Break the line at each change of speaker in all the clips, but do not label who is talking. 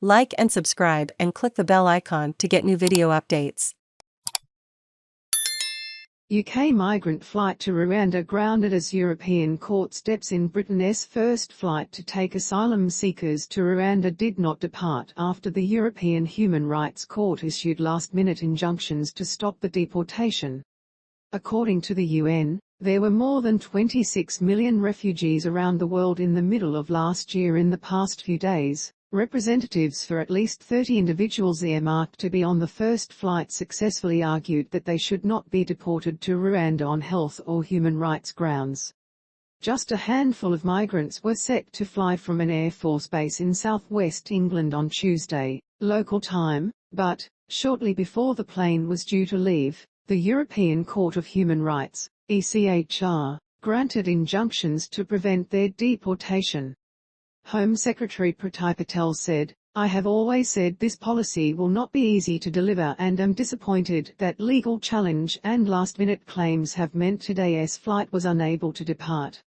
Like and subscribe and click the bell icon to get new video updates.
UK migrant flight to Rwanda grounded as European court steps in. Britain's first flight to take asylum seekers to Rwanda did not depart after the European Human Rights Court issued last-minute injunctions to stop the deportation. According to the UN, there were more than 26 million refugees around the world in the middle of last year. In the past few days, representatives for at least 30 individuals earmarked to be on the first flight successfully argued that they should not be deported to Rwanda on health or human rights grounds. Just a handful of migrants were set to fly from an Air Force base in southwest England on Tuesday, local time, but, shortly before the plane was due to leave, the European Court of Human Rights, ECHR, granted injunctions to prevent their deportation. Home Secretary Priti Patel said, "I have always said this policy will not be easy to deliver and am disappointed that legal challenge and last-minute claims have meant today's flight was unable to depart.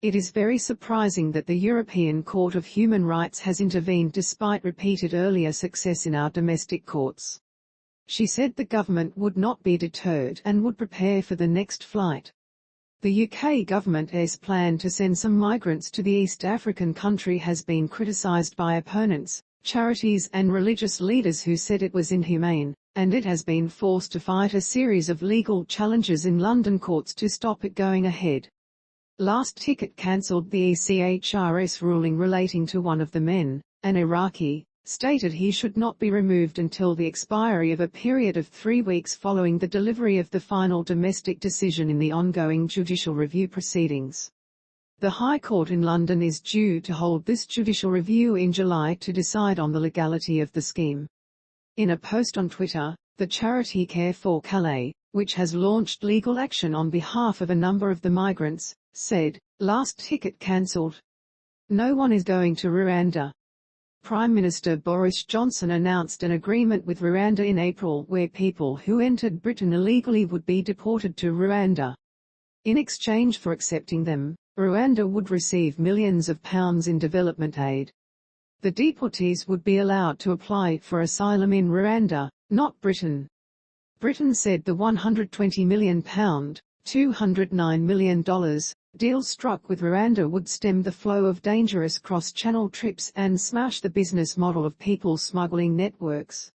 It is very surprising that the European Court of Human Rights has intervened despite repeated earlier success in our domestic courts." She said the government would not be deterred and would prepare for the next flight. The UK government's plan to send some migrants to the East African country has been criticised by opponents, charities and religious leaders who said it was inhumane, and it has been forced to fight a series of legal challenges in London courts to stop it going ahead. Last ticket cancelled. The ECHR's ruling relating to one of the men, an Iraqi, stated he should not be removed until the expiry of a period of 3 weeks following the delivery of the final domestic decision in the ongoing judicial review proceedings. The High Court in London is due to hold this judicial review in July to decide on the legality of the scheme. In a post on Twitter, the charity Care for Calais, which has launched legal action on behalf of a number of the migrants, said, "Last ticket cancelled. No one is going to Rwanda." Prime Minister Boris Johnson announced an agreement with Rwanda in April where people who entered Britain illegally would be deported to Rwanda. In exchange for accepting them, Rwanda would receive millions of pounds in development aid. The deportees would be allowed to apply for asylum in Rwanda, not Britain. Britain said the £120 million, $209 million, deal struck with Rwanda would stem the flow of dangerous cross-channel trips and smash the business model of people smuggling networks.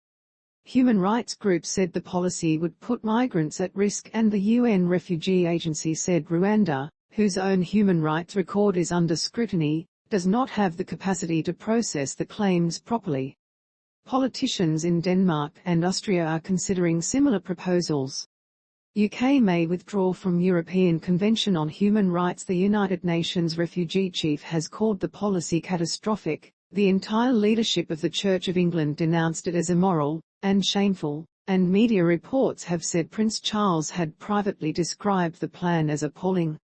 Human rights groups said the policy would put migrants at risk, and the UN Refugee Agency said Rwanda, whose own human rights record is under scrutiny, does not have the capacity to process the claims properly. Politicians in Denmark and Austria are considering similar proposals. UK may withdraw from European Convention on Human Rights. The United Nations refugee chief has called the policy catastrophic. The entire leadership of the Church of England denounced it as immoral and shameful, and media reports have said Prince Charles had privately described the plan as appalling.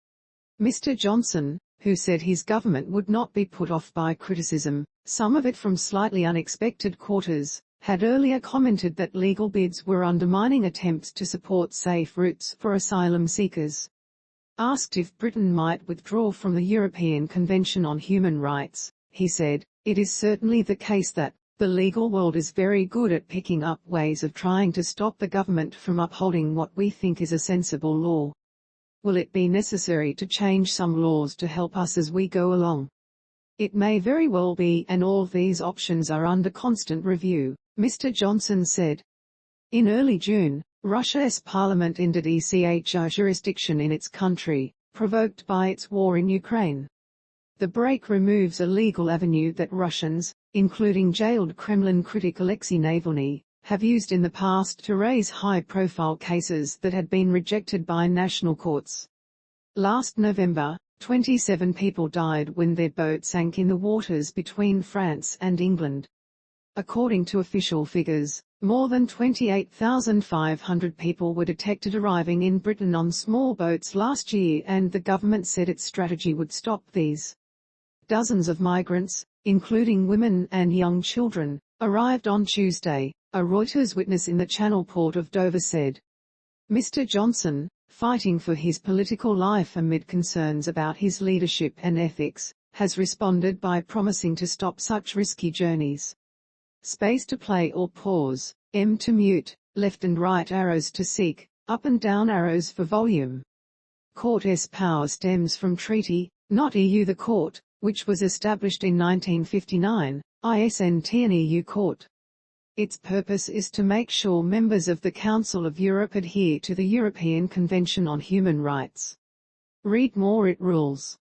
Mr. Johnson, who said his government would not be put off by criticism, some of it from slightly unexpected quarters, had earlier commented that legal bids were undermining attempts to support safe routes for asylum seekers. Asked if Britain might withdraw from the European Convention on Human Rights, he said, "It is certainly the case that the legal world is very good at picking up ways of trying to stop the government from upholding what we think is a sensible law. Will it be necessary to change some laws to help us as we go along? It may very well be, and all these options are under constant review," Mr. Johnson said. In early June, Russia's parliament ended ECHR jurisdiction in its country, provoked by its war in Ukraine. The break removes a legal avenue that Russians, including jailed Kremlin critic Alexei Navalny, have used in the past to raise high-profile cases that had been rejected by national courts. Last November, 27 people died when their boat sank in the waters between France and England. According to official figures, more than 28,500 people were detected arriving in Britain on small boats last year, and the government said its strategy would stop these. Dozens of migrants, including women and young children, arrived on Tuesday, a Reuters witness in the Channel port of Dover said. Mr. Johnson, fighting for his political life amid concerns about his leadership and ethics, has responded by promising to stop such risky journeys. space to play or pause, M to mute, left and right arrows to seek, up and down arrows for volume. Court's power stems from treaty, not EU. The court, which was established in 1959, isn't an EU court. Its purpose is to make sure members of the Council of Europe adhere to the European Convention on Human Rights. Read more. It rules.